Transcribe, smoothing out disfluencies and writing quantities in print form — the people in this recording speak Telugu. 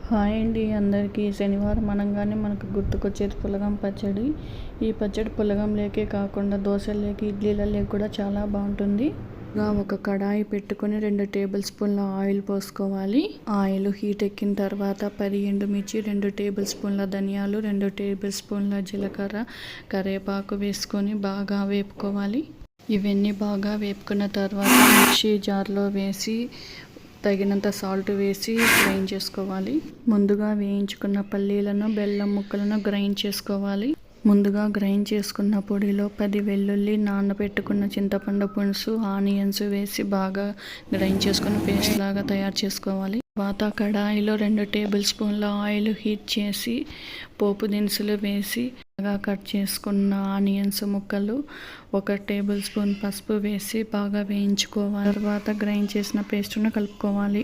హాయ్ అండి అందరికీ. శనివారం అనగానే మనకు గుర్తుకొచ్చేది పులగం పచ్చడి. ఈ పచ్చడి పులగం లేకే కాకుండా దోశల్లోకి, ఇడ్లీలలోకి కూడా చాలా బాగుంటుంది. ఒక కడాయి పెట్టుకొని 2 టేబుల్ స్పూన్ల ఆయిల్ పోసుకోవాలి. ఆయిల్ హీట్ ఎక్కిన తర్వాత 10 ఎండుమిర్చి, 2 టేబుల్ స్పూన్ల ధనియాలు, 2 టేబుల్ స్పూన్ల జీలకర్ర, కరివేపాకు వేసుకొని బాగా వేపుకోవాలి. ఇవన్నీ బాగా వేపుకున్న తర్వాత మిక్సీ జార్లో వేసి తగినంత సాల్ట్ వేసి గ్రైండ్ చేసుకోవాలి. ముందుగా వేయించుకున్న పల్లీలను, బెల్లం ముక్కలను గ్రైండ్ చేసుకోవాలి. ముందుగా గ్రైండ్ చేసుకున్న పొడిలో 10 వెల్లుల్లి, నానబెట్టుకున్న చింతపండు పులుసు, ఆనియన్స్ వేసి బాగా గ్రైండ్ చేసుకుని పేస్ట్ లాగా తయారు చేసుకోవాలి. తర్వాత కడాయిలో 2 టేబుల్ స్పూన్ల ఆయిల్ హీట్ చేసి పోపు దినుసులు వేసి బాగా కట్ చేసుకున్న ఆనియన్స్ ముక్కలు, 1 టేబుల్ స్పూన్ పసుపు వేసి బాగా వేయించుకోవాలి. తర్వాత గ్రైండ్ చేసిన పేస్ట్ను కలుపుకోవాలి.